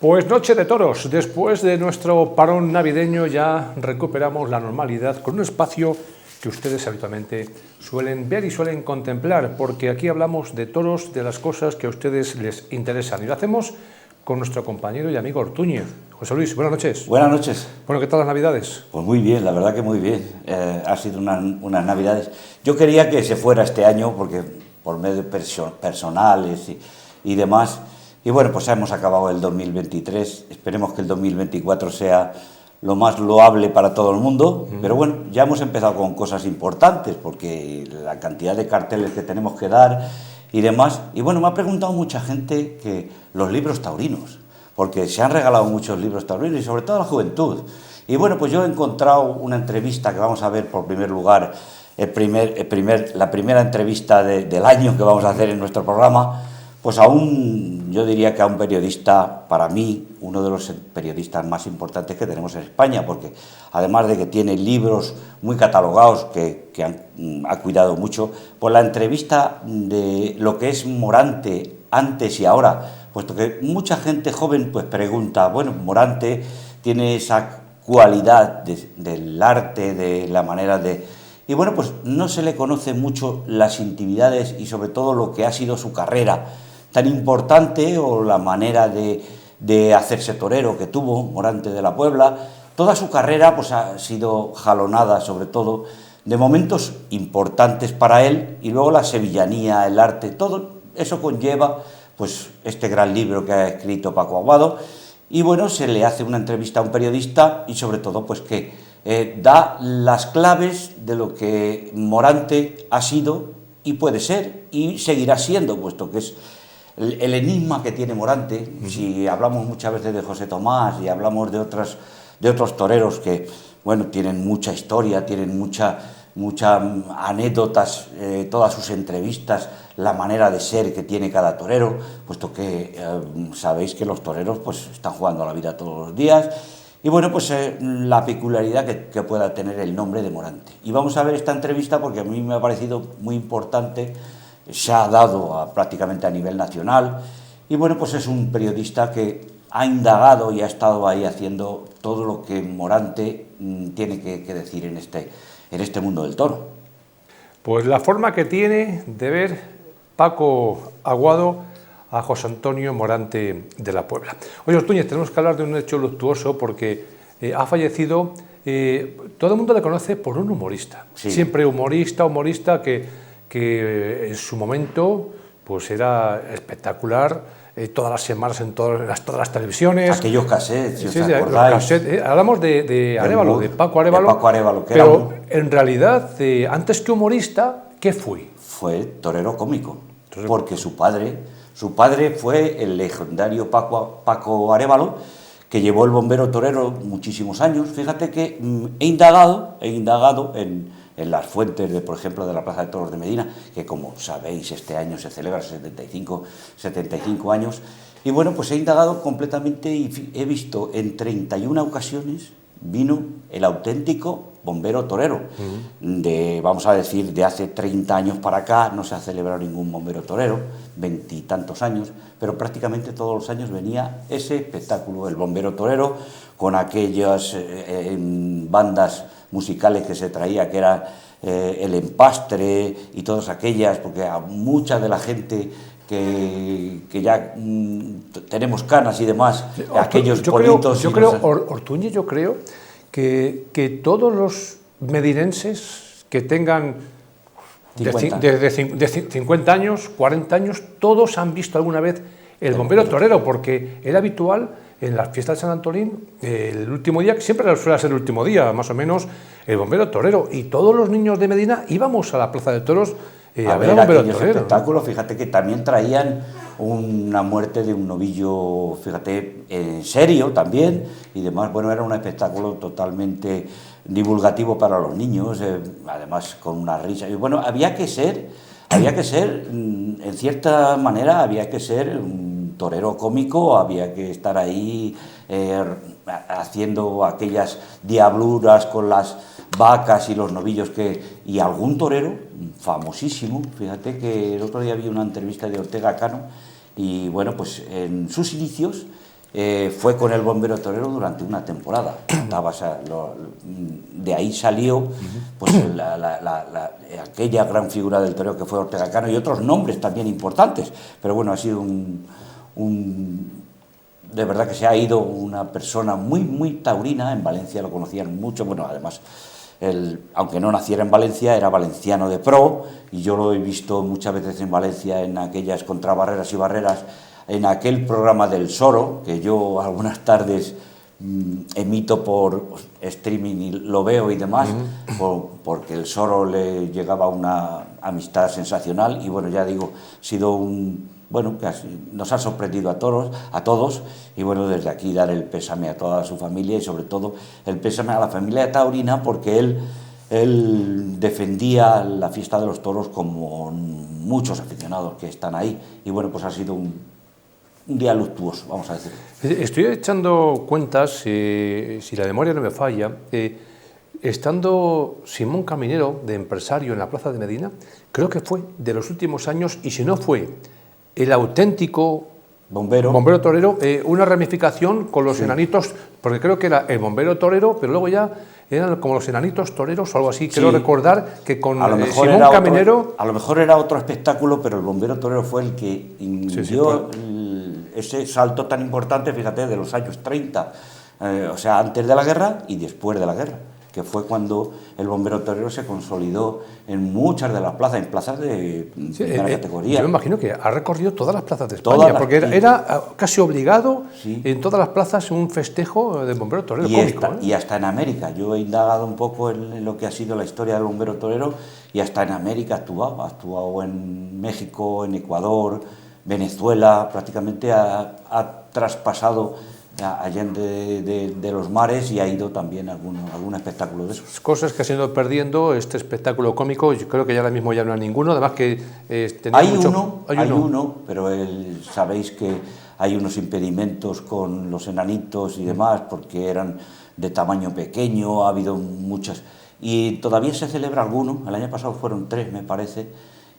Pues noche de toros. Después de nuestro parón navideño ya recuperamos la normalidad con un espacio que ustedes habitualmente suelen ver y suelen contemplar, porque aquí hablamos de toros, de las cosas que a ustedes les interesan. Y lo hacemos con nuestro compañero y amigo Ortúñez. José Luis, buenas noches. Buenas noches. Bueno, ¿qué tal las Navidades? Pues muy bien, la verdad que muy bien. Ha sido unas Navidades. Yo quería que se fuera este año, porque por medios personales y demás. Y bueno, pues hemos acabado el 2023. Esperemos que el 2024 sea lo más loable para todo el mundo. Pero bueno, ya hemos empezado con cosas importantes, porque la cantidad de carteles que tenemos que dar y demás. Y bueno, me ha preguntado mucha gente que los libros taurinos, porque se han regalado muchos libros taurinos y sobre todo a la juventud. Y bueno, pues yo he encontrado una entrevista que vamos a ver por primer lugar, la primera entrevista del año que vamos a hacer en nuestro programa, pues yo diría que a un periodista, para mí, uno de los periodistas más importantes que tenemos en España, porque además de que tiene libros muy catalogados que ha cuidado mucho, pues la entrevista de lo que es Morante antes y ahora, puesto que mucha gente joven pues pregunta, bueno, Morante tiene esa cualidad del arte, de la manera de... Y bueno, pues no se le conoce mucho las intimidades y sobre todo lo que ha sido su carrera tan importante o la manera de hacerse torero que tuvo Morante de la Puebla. Toda su carrera pues ha sido jalonada sobre todo de momentos importantes para él y luego la sevillanía, el arte, todo eso conlleva pues este gran libro que ha escrito Paco Aguado. Y bueno, se le hace una entrevista a un periodista y sobre todo pues que da las claves de lo que Morante ha sido y puede ser y seguirá siendo, puesto que es el enigma que tiene Morante. Si hablamos muchas veces de José Tomás y hablamos de otros toreros que, bueno, tienen mucha historia, tienen muchas anécdotas, todas sus entrevistas, la manera de ser que tiene cada torero, puesto que sabéis que los toreros pues están jugando a la vida todos los días. Y bueno, pues la peculiaridad que pueda tener el nombre de Morante. Y vamos a ver esta entrevista porque a mí me ha parecido muy importante. Se ha dado prácticamente a nivel nacional y bueno, pues es un periodista que ha indagado y ha estado ahí haciendo todo lo que Morante tiene que decir en este mundo del toro. Pues la forma que tiene de ver Paco Aguado a José Antonio Morante de la Puebla. Oye, Ortúñez, tenemos que hablar de un hecho luctuoso porque ha fallecido, todo el mundo le conoce por un humorista, sí. Siempre humorista que en su momento pues era espectacular, todas las semanas en todas las televisiones. Aquellos cassettes, si sí, os acordáis. Hablamos de Arévalo, de Paco Arévalo. De Paco Arévalo, que pero en realidad, antes que humorista, ¿qué fue? Fue torero cómico, porque su padre fue el legendario Paco Arévalo, que llevó el bombero torero muchísimos años. Fíjate que he indagado en las fuentes, por ejemplo, de la Plaza de Toros de Medina, que como sabéis este año se celebra 75 años, y bueno, pues he indagado completamente y he visto en 31 ocasiones vino el auténtico bombero torero. Vamos a decir, de hace 30 años para acá no se ha celebrado ningún bombero torero, 20 y tantos años, pero prácticamente todos los años venía ese espectáculo, el bombero torero, con aquellas bandas musicales que se traía, que era el empastre y todas aquellas, porque a mucha de la gente que ya tenemos canas y demás, aquellos bonitos... Ortúñez, yo creo que todos los medinenses que tengan 50. de 50 años, 40 años, todos han visto alguna vez el bombero torero, porque era habitual en las fiestas de San Antolín, el último día, que siempre suele ser el último día, más o menos, el bombero torero. Y todos los niños de Medina íbamos a la Plaza de Toros a ver aquellos espectáculos. Fíjate que también traían una muerte de un novillo, fíjate, en serio también, y demás. Bueno, era un espectáculo totalmente divulgativo para los niños, además con una risa. Y bueno, había que ser, en cierta manera, había que ser un torero cómico, había que estar ahí haciendo aquellas diabluras con las vacas y los novillos y algún torero famosísimo. Fíjate que el otro día vi una entrevista de Ortega Cano y bueno, pues en sus inicios fue con el bombero torero durante una temporada. De ahí salió pues, aquella gran figura del torero que fue Ortega Cano y otros nombres también importantes, pero bueno, ha sido de verdad que se ha ido una persona muy, muy taurina. En Valencia lo conocían mucho, bueno, además, aunque no naciera en Valencia, era valenciano de pro, y yo lo he visto muchas veces en Valencia en aquellas contrabarreras y barreras, en aquel programa del Soro, que yo algunas tardes emito por streaming y lo veo y demás, porque el Soro le llegaba una amistad sensacional, y bueno, ya digo, ha sido bueno, que nos ha sorprendido a todos, y bueno, desde aquí dar el pésame a toda su familia, y sobre todo el pésame a la familia taurina, porque él defendía la fiesta de los toros como muchos aficionados que están ahí, y bueno, pues ha sido un día luctuoso, vamos a decirlo. Estoy echando cuentas, si la memoria no me falla, estando Simón Caminero de empresario en la Plaza de Medina, creo que fue de los últimos años, y si no fue el auténtico bombero torero, una ramificación con los enanitos, porque creo que era el bombero torero, pero luego ya eran como los enanitos toreros o algo así. Quiero recordar que con Simón Caminero... A lo mejor era otro espectáculo, pero el bombero torero fue el que dio ese salto tan importante, fíjate, de los años 30, o sea, antes de la guerra y después de la guerra, que fue cuando el bombero torero se consolidó en muchas de las plazas, en plazas de primera categoría. Yo me imagino que ha recorrido todas las plazas de España, porque era casi obligado en todas las plazas un festejo del bombero torero cómico. Y hasta en América. Yo he indagado un poco en lo que ha sido la historia del bombero torero, y hasta en América ha actuado en México, en Ecuador, Venezuela, prácticamente ha traspasado allende de los mares, y ha ido también algún espectáculo de esos. Cosas que se han ido perdiendo, este espectáculo cómico, yo creo que ya ahora mismo ya no hay ninguno, además que tenía hay uno, pero sabéis que hay unos impedimentos con los enanitos y demás, porque eran de tamaño pequeño, ha habido muchas, y todavía se celebra alguno, el año pasado fueron 3, me parece,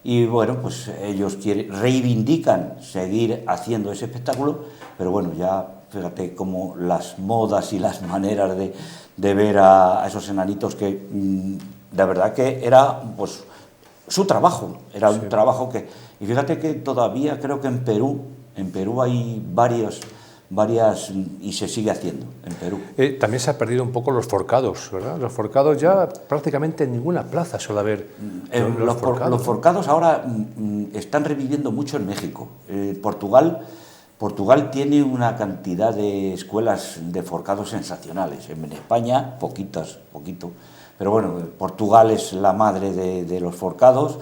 y bueno, pues ellos reivindican seguir haciendo ese espectáculo, pero bueno, ya fíjate cómo las modas y las maneras de ver a esos enanitos, que de verdad que era pues su trabajo, era un trabajo que... Y fíjate que todavía creo que en Perú hay varias, y se sigue haciendo en Perú. También se ha perdido un poco los forcados, ¿verdad? Los forcados ya prácticamente en ninguna plaza suele haber los forcados ahora están reviviendo mucho en México. Portugal tiene una cantidad de escuelas de forcados sensacionales. En España, poquito. Pero bueno, Portugal es la madre de los forcados.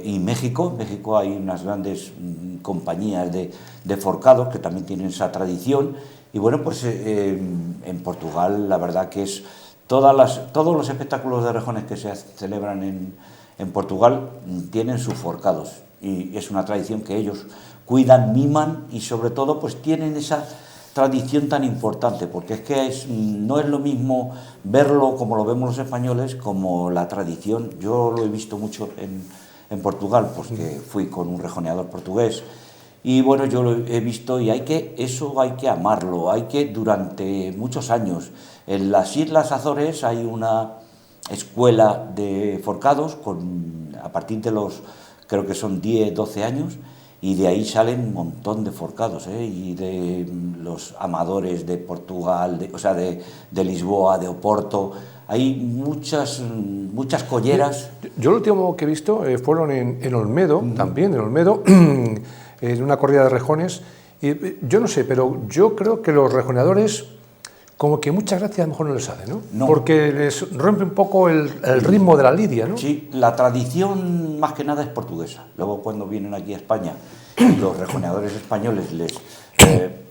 Y México hay unas grandes compañías de forcados que también tienen esa tradición. Y bueno, pues en Portugal la verdad que es todos los espectáculos de rejones que se celebran en Portugal tienen sus forcados, y es una tradición que ellos cuidan, miman, y sobre todo pues tienen esa tradición tan importante, porque es que no es lo mismo verlo como lo vemos los españoles, como la tradición. Yo lo he visto mucho en Portugal, porque fui con un rejoneador portugués, y bueno, yo lo he visto, y eso hay que amarlo, durante muchos años. En las Islas Azores hay una escuela de forcados a partir de creo que son 10, 12 años, y de ahí salen un montón de forcados, y de los amadores de Portugal, de Lisboa, de Oporto. Hay muchas colleras. Yo lo último que he visto fueron en Olmedo, también en Olmedo, en una corrida de rejones, y yo no sé, pero yo creo que los rejoneadores, como que muchas gracias a lo mejor no les sale, ¿no? No. Porque les rompe un poco el ritmo de la lidia, ¿no? Sí, la tradición más que nada es portuguesa. Luego, cuando vienen aquí a España, los rejoneadores españoles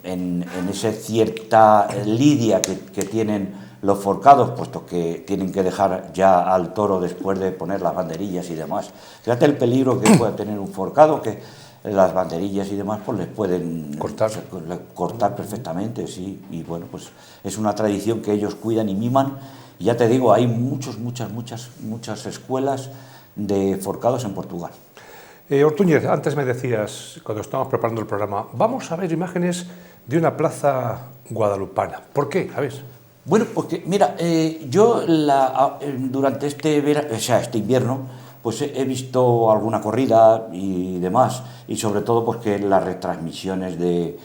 en esa cierta lidia que tienen los forcados, puesto que tienen que dejar ya al toro después de poner las banderillas y demás. Fíjate el peligro que puede tener un forcado, que las banderillas y demás pues les pueden cortar perfectamente, sí. Y bueno, pues es una tradición que ellos cuidan y miman. Y ya te digo, hay muchas escuelas de forcados en Portugal. Ortúñez, antes me decías, cuando estábamos preparando el programa, vamos a ver imágenes de una plaza guadalupana. ¿Por qué? A ver. Bueno, porque mira, yo durante este invierno, pues he visto alguna corrida y demás, y sobre todo pues que las retransmisiones de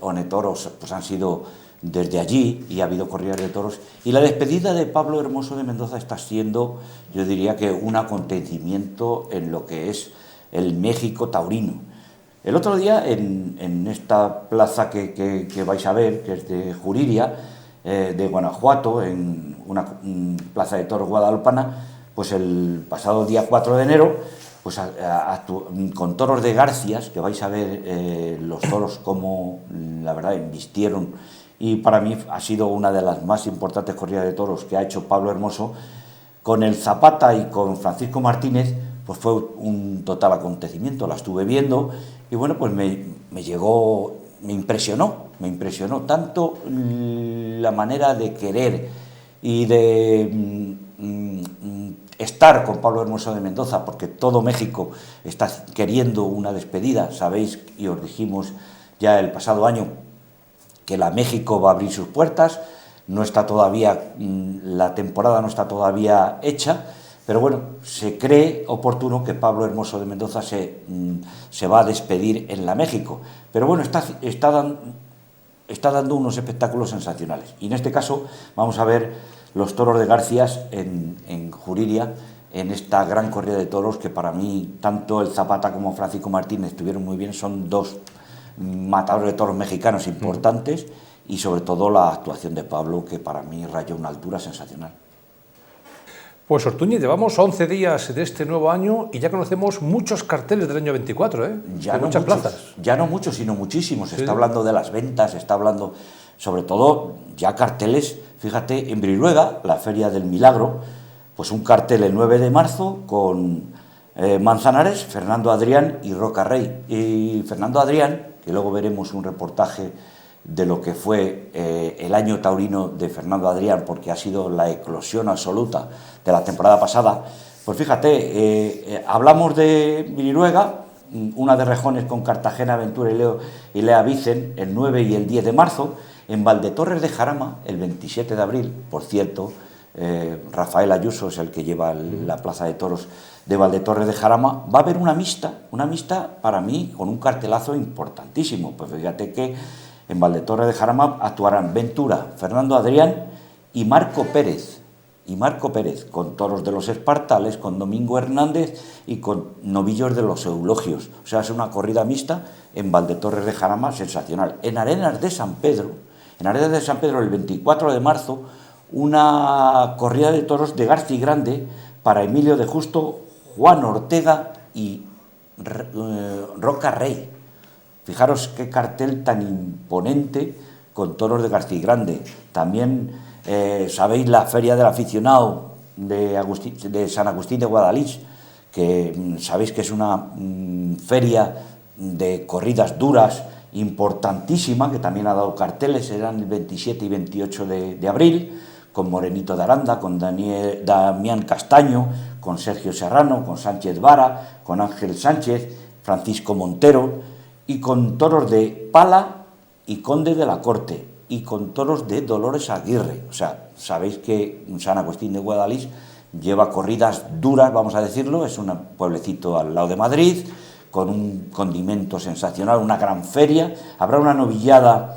Onetoros pues han sido desde allí, y ha habido corridas de toros, y la despedida de Pablo Hermoso de Mendoza está siendo, yo diría que un acontecimiento en lo que es el México taurino. El otro día, en esta plaza que vais a ver, que es de Juriria, de Guanajuato, en una plaza de toros guadalupana, pues el pasado día 4 de enero, pues con toros de Garcias, que vais a ver los toros como, la verdad, embistieron, y para mí ha sido una de las más importantes corridas de toros que ha hecho Pablo Hermoso, con el Zapata y con Francisco Martínez, pues fue un total acontecimiento. La estuve viendo y bueno, pues me llegó, me impresionó tanto la manera de querer y de estar con Pablo Hermoso de Mendoza, porque todo México está queriendo una despedida. Sabéis, y os dijimos ya el pasado año, que la México va a abrir sus puertas. No está todavía, la temporada no está todavía hecha, pero bueno, se cree oportuno que Pablo Hermoso de Mendoza se va a despedir en la México. Pero bueno, está dando unos espectáculos sensacionales. Y en este caso vamos a ver los toros de Garcias en Juriria, en esta gran corrida de toros que para mí, tanto el Zapata como Francisco Martínez estuvieron muy bien. Son dos matadores de toros mexicanos importantes, y sobre todo la actuación de Pablo, que para mí rayó una altura sensacional. Pues Ortuñi, llevamos 11 días de este nuevo año y ya conocemos muchos carteles del año 24, ¿eh? Ya de no muchas muchos, plazas. Ya no muchos, sino muchísimos. Se Sí. está hablando de las ventas, se está hablando, sobre todo, ya carteles. Fíjate, en Briruega, la Feria del Milagro, pues un cartel el 9 de marzo con Manzanares, Fernando Adrián y Roca Rey. Y Fernando Adrián, que luego veremos un reportaje de lo que fue el año taurino de Fernando Adrián, porque ha sido la eclosión absoluta de la temporada pasada. Pues fíjate, hablamos de Briruega, una de Rejones con Cartagena, Aventura y Lea Vicen, el 9 y el 10 de marzo, en Valdetorres de Jarama, el 27 de abril, por cierto. Rafael Ayuso es el que lleva la plaza de toros de Valdetorres de Jarama. Va a haber una mixta para mí con un cartelazo importantísimo. Pues fíjate que en Valdetorres de Jarama actuarán Ventura, Fernando Adrián y Marco Pérez, con toros de los Espartales, con Domingo Hernández y con novillos de los Eulogios. O sea, es una corrida mixta en Valdetorres de Jarama sensacional. En Arenas de San Pedro, el 24 de marzo, una corrida de toros de Garci Grande para Emilio de Justo, Juan Ortega y Roca Rey. Fijaros qué cartel tan imponente, con toros de Garci Grande. También sabéis la Feria del Aficionado de San Agustín de Guadalix, que sabéis que es una feria de corridas duras importantísima, que también ha dado carteles. Serán el 27 y 28 de abril, con Morenito de Aranda, con Damián Castaño, con Sergio Serrano, con Sánchez Vara, con Ángel Sánchez, Francisco Montero, y con toros de Pala y Conde de la Corte, y con toros de Dolores Aguirre. O sea, sabéis que San Agustín de Guadalix lleva corridas duras, vamos a decirlo. Es un pueblecito al lado de Madrid, con un condimento sensacional, una gran feria. Habrá una novillada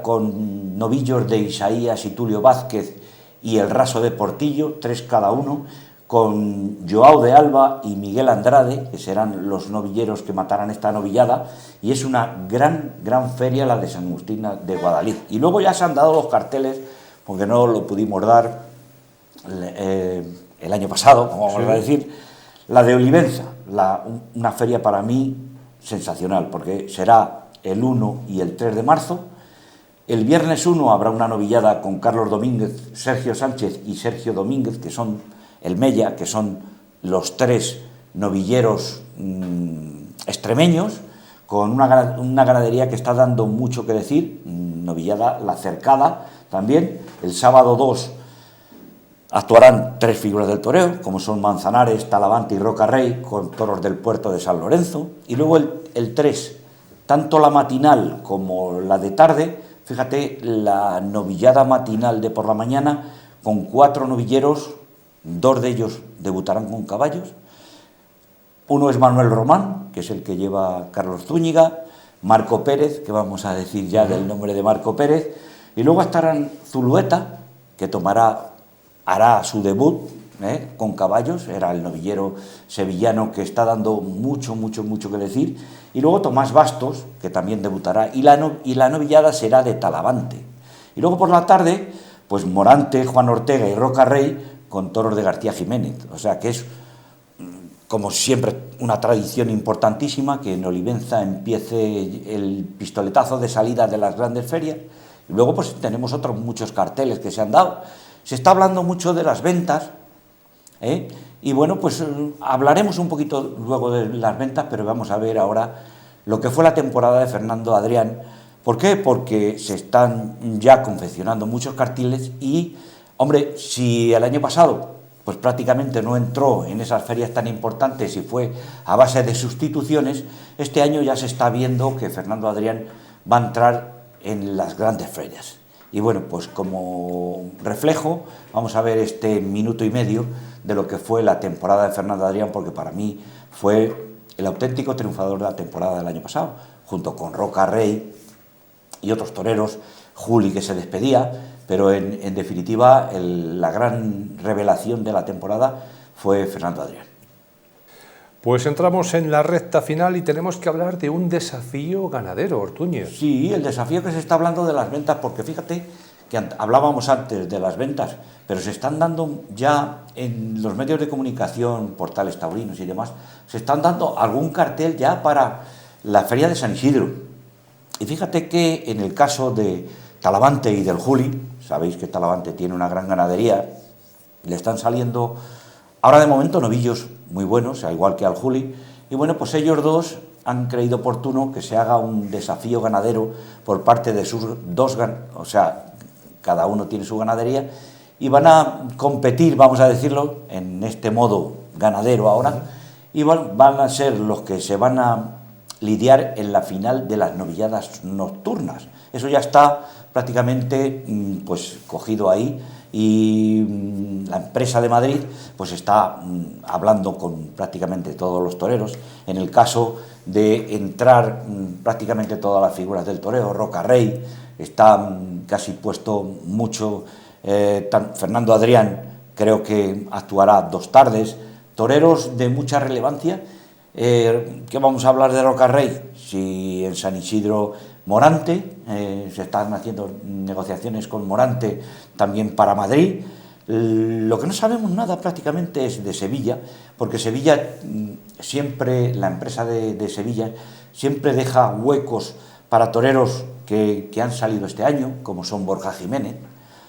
con novillos de Isaías y Tulio Vázquez y el Raso de Portillo, 3 cada uno, con Joao de Alba y Miguel Andrade, que serán los novilleros que matarán esta novillada. Y es una gran feria la de San Agustín de Guadalix. Y luego ya se han dado los carteles, porque no lo pudimos dar el año pasado, como vamos a decir, la de Olivenza, una feria para mí sensacional, porque será el 1 y el 3 de marzo. El viernes 1 habrá una novillada con Carlos Domínguez, Sergio Sánchez y Sergio Domínguez, que son el Mella, que son los 3 novilleros extremeños, con una ganadería que está dando mucho que decir. Novillada La Cercada también. El sábado 2 actuarán 3 figuras del toreo, como son Manzanares, Talavante y Roca Rey, con toros del puerto de San Lorenzo. Y luego el 3, tanto la matinal como la de tarde, fíjate, la novillada matinal de por la mañana, con 4 novilleros, 2 de ellos debutarán con caballos. Uno es Manuel Román, que es el que lleva Carlos Zúñiga, Marco Pérez, que vamos a decir ya del nombre de Marco Pérez, y luego estarán Zulueta, que hará su debut con caballos, era el novillero sevillano que está dando mucho que decir, y luego Tomás Bastos, que también debutará, y la novillada será de Talavante. Y luego por la tarde, pues Morante, Juan Ortega y Roca Rey con toros de García Jiménez, o sea que es, como siempre, una tradición importantísima que en Olivenza empiece el pistoletazo de salida de las grandes ferias. Y luego pues tenemos otros muchos carteles que se han dado. Se está hablando mucho de las ventas, y bueno, pues hablaremos un poquito luego de las ventas, pero vamos a ver ahora lo que fue la temporada de Fernando Adrián. ¿Por qué? Porque se están ya confeccionando muchos carteles y, hombre, si el año pasado pues prácticamente no entró en esas ferias tan importantes y fue a base de sustituciones, este año ya se está viendo que Fernando Adrián va a entrar en las grandes ferias. Y bueno, pues como reflejo vamos a ver este minuto y medio de lo que fue la temporada de Fernando Adrián, porque para mí fue el auténtico triunfador de la temporada del año pasado, junto con Roca Rey y otros toreros, Juli que se despedía, pero en definitiva la gran revelación de la temporada fue Fernando Adrián. Pues entramos en la recta final y tenemos que hablar de un desafío ganadero, Ortúñez. Sí, el desafío que se está hablando de las ventas, porque fíjate que hablábamos antes de las ventas, pero se están dando ya en los medios de comunicación, portales taurinos y demás, se están dando algún cartel ya para la feria de San Isidro. Y fíjate que en el caso de Talavante y del Juli, sabéis que Talavante tiene una gran ganadería, le están saliendo ahora de momento novillos muy buenos, al igual que al Juli, y bueno, pues ellos dos han creído oportuno que se haga un desafío ganadero por parte de sus dos, o sea, cada uno tiene su ganadería, y van a competir, vamos a decirlo, en este modo ganadero ahora, y van a ser los que se van a lidiar en la final de las novilladas nocturnas. Eso ya está prácticamente pues cogido ahí, y la empresa de Madrid pues está hablando con prácticamente todos los toreros. En el caso de entrar prácticamente todas las figuras del toreo, Roca Rey está casi puesto mucho, Fernando Adrián creo que actuará 2 tardes, toreros de mucha relevancia. ¿Qué vamos a hablar de Roca Rey? Si en San Isidro Morante, se están haciendo negociaciones con Morante también para Madrid. Lo que no sabemos nada prácticamente es de Sevilla, porque Sevilla siempre, la empresa de Sevilla siempre deja huecos para toreros que han salido este año, como son Borja Jiménez.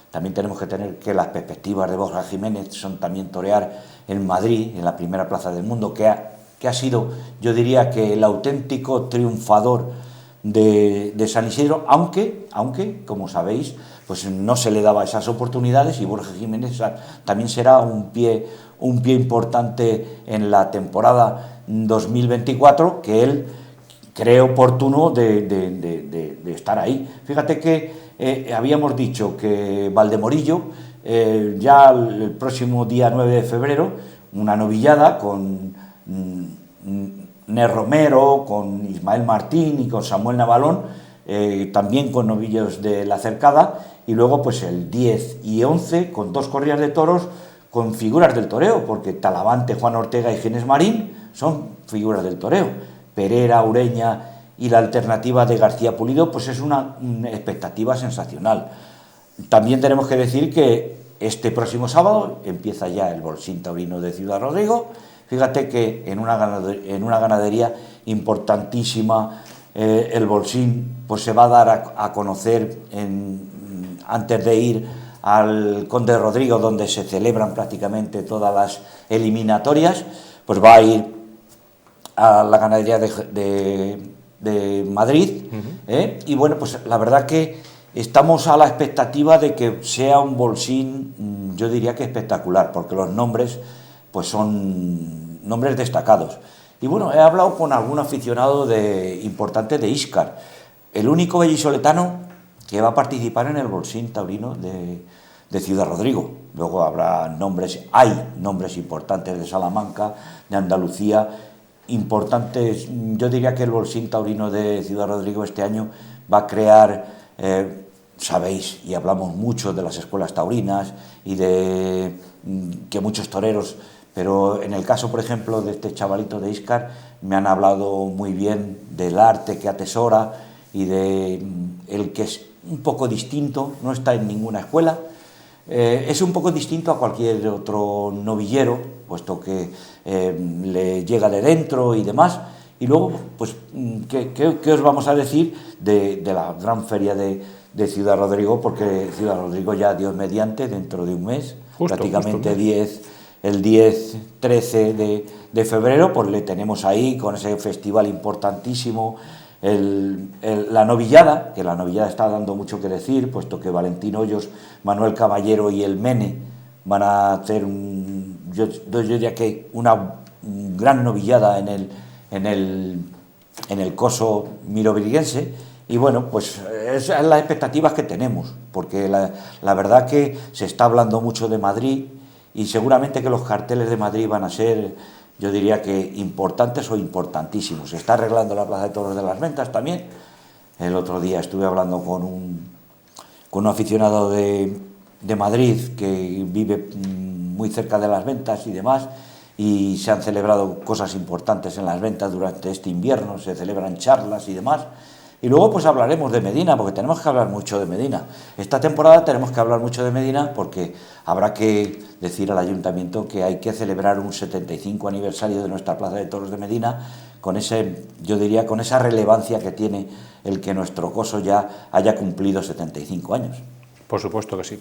También tenemos que tener que las perspectivas de Borja Jiménez son también torear en Madrid, en la primera plaza del mundo, que ha sido, yo diría que el auténtico triunfador de San Isidro, aunque, como sabéis, pues no se le daba esas oportunidades, y Borja Jiménez también será un pie importante en la temporada 2024, que él cree oportuno de estar ahí. Fíjate que habíamos dicho que Valdemorillo, ya el próximo día 9 de febrero, una novillada con Ner Romero, con Ismael Martín y con Samuel Navalón, también con novillos de la cercada, y luego pues el 10 y 11 con 2 corridas de toros con figuras del toreo, porque Talavante, Juan Ortega y Ginés Marín son figuras del toreo. Pereira, Ureña y la alternativa de García Pulido, pues es una expectativa sensacional. También tenemos que decir que este próximo sábado empieza ya el Bolsín taurino de Ciudad Rodrigo. Fíjate que en una ganadería importantísima, el Bolsín pues se va a dar a conocer antes de ir al Conde Rodrigo, donde se celebran prácticamente todas las eliminatorias, pues va a ir a la ganadería de Madrid. Y bueno, pues la verdad que estamos a la expectativa de que sea un Bolsín, yo diría que espectacular, porque los nombres pues son nombres destacados. Y bueno, he hablado con algún aficionado importante de Íscar, el único vallisoletano que va a participar en el Bolsín taurino de Ciudad Rodrigo. Luego hay nombres importantes de Salamanca, de Andalucía, importantes. Yo diría que el Bolsín taurino de Ciudad Rodrigo este año va a crear, sabéis, y hablamos mucho de las escuelas taurinas y de que muchos toreros, pero en el caso, por ejemplo, de este chavalito de Íscar, me han hablado muy bien del arte que atesora y de el que es un poco distinto, no está en ninguna escuela, es un poco distinto a cualquier otro novillero, puesto que le llega de dentro y demás. Y luego, pues, ¿qué os vamos a decir de la gran feria de Ciudad Rodrigo? Porque Ciudad Rodrigo ya, Dios mediante, dentro de un mes, prácticamente el 10-13 de febrero, pues le tenemos ahí con ese festival importantísimo, la novillada, que la novillada está dando mucho que decir, puesto que Valentín Hoyos, Manuel Caballero y el Mene van a hacer yo diría que una gran novillada en el coso mirovirguense. Y bueno, pues esas son las expectativas que tenemos, porque la verdad que se está hablando mucho de Madrid y seguramente que los carteles de Madrid van a ser, yo diría que importantes o importantísimos. Se está arreglando la Plaza de Toros de las Ventas también. El otro día estuve hablando con un aficionado de Madrid que vive muy cerca de las Ventas y demás, y se han celebrado cosas importantes en las Ventas durante este invierno, se celebran charlas y demás. Y luego pues hablaremos de Medina, porque tenemos que hablar mucho de Medina. Esta temporada tenemos que hablar mucho de Medina porque habrá que decir al ayuntamiento que hay que celebrar un 75 aniversario de nuestra Plaza de Toros de Medina, con yo diría, con esa relevancia que tiene el que nuestro coso ya haya cumplido 75 años. Por supuesto que sí.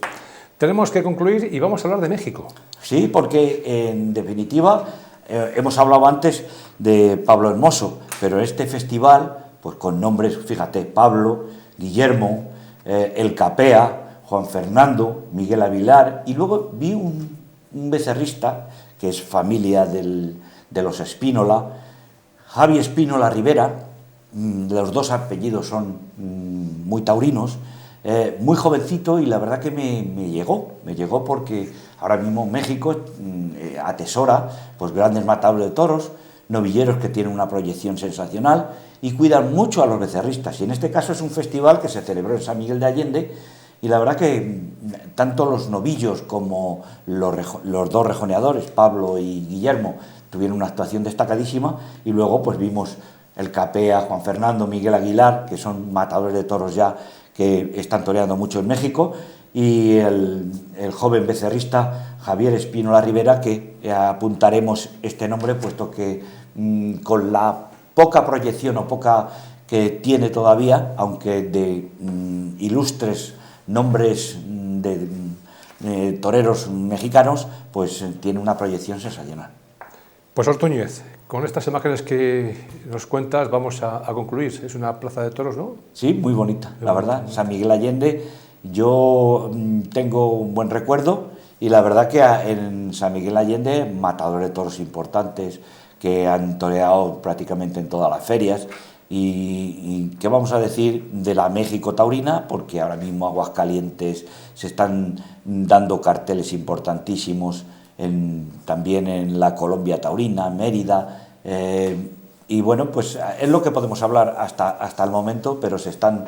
Tenemos que concluir y vamos a hablar de México. Sí, porque en definitiva hemos hablado antes de Pablo Hermoso, pero este festival, pues con nombres, fíjate, Pablo, Guillermo, El Capea, Juan Fernando, Miguel Aguilar, y luego vi un becerrista que es familia de los Espínola, Javi Espínola Rivera, los dos apellidos son muy taurinos, muy jovencito, y la verdad que me llegó porque ahora mismo México atesora pues grandes matadores de toros, novilleros que tienen una proyección sensacional y cuidan mucho a los becerristas. Y en este caso es un festival que se celebró en San Miguel de Allende, y la verdad que tanto los novillos como los dos rejoneadores, Pablo y Guillermo, tuvieron una actuación destacadísima. Y luego pues vimos el Capea, Juan Fernando, Miguel Aguilar, que son matadores de toros ya que están toreando mucho en México, y el joven becerrista Javier Espínola Rivera, que apuntaremos este nombre puesto que con la poca proyección o poca que tiene todavía, aunque de ilustres nombres de toreros mexicanos, pues tiene una proyección sensacional. Pues Ortúñez, con estas imágenes que nos cuentas vamos a concluir. Es una plaza de toros, ¿no? Sí, muy bonita, la verdad. San Miguel Allende, yo tengo un buen recuerdo, y la verdad que en San Miguel Allende, matadores de toros importantes que han toreado prácticamente en todas las ferias. Y qué vamos a decir de la México taurina, porque ahora mismo Aguascalientes se están dando carteles importantísimos, también en la Colombia taurina, Mérida, y bueno, pues es lo que podemos hablar hasta el momento, pero se están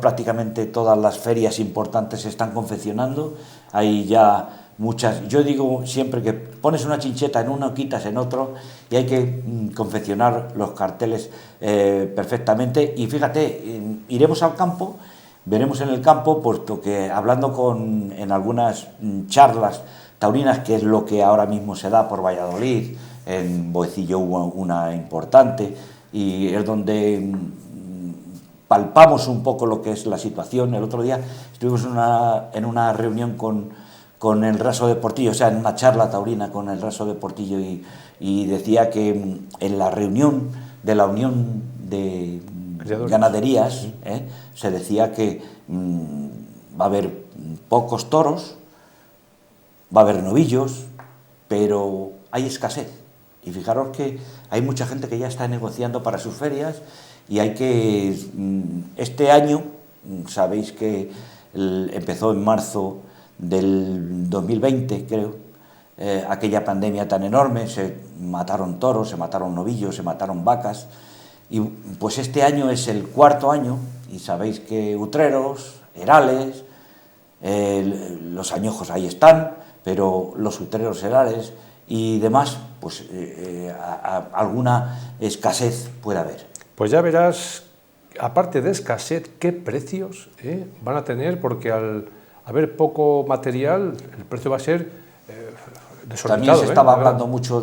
prácticamente todas las ferias importantes se están confeccionando. Hay ya muchas. Yo digo siempre que pones una chincheta en uno, quitas en otro, y hay que confeccionar los carteles perfectamente. Y fíjate, iremos al campo, veremos en el campo, puesto que hablando en algunas charlas taurinas, que es lo que ahora mismo se da por Valladolid, en Boecillo hubo una importante, y es donde palpamos un poco lo que es la situación. El otro día estuvimos en una reunión con el Raso de Portillo, o sea, en una charla taurina con el Raso de Portillo, y decía que en la reunión de la Unión de Ganaderías se decía que va a haber pocos toros, va a haber novillos, pero hay escasez. Y fijaros que hay mucha gente que ya está negociando para sus ferias y hay que... Este año, sabéis que empezó en marzo del 2020, creo, aquella pandemia tan enorme, se mataron toros, se mataron novillos, se mataron vacas, y pues este año es el cuarto año, y sabéis que utreros, herales, los añojos ahí están, pero los utreros, herales y demás, pues alguna escasez puede haber. Pues ya verás, aparte de escasez, qué precios van a tener, porque al haber poco material, el precio va a ser desorbitado. También se estaba hablando mucho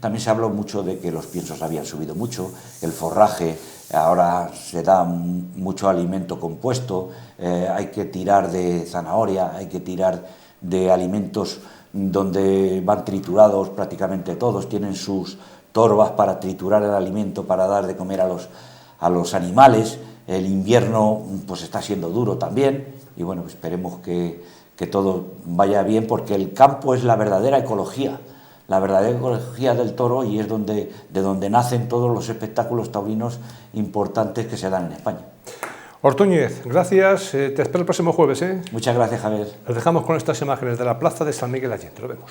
también se habló mucho de que los piensos habían subido mucho, el forraje, ahora se da mucho alimento compuesto, hay que tirar de zanahoria, hay que tirar de alimentos donde van triturados prácticamente todos, tienen sus torbas para triturar el alimento, para dar de comer a los animales. El invierno pues está siendo duro también, y bueno, esperemos que todo vaya bien, porque el campo es la verdadera ecología del toro, y es de donde nacen todos los espectáculos taurinos importantes que se dan en España. Ortuñez, gracias, te espero el próximo jueves. Muchas gracias, Javier. Nos dejamos con estas imágenes de la plaza de San Miguel Allende, lo vemos.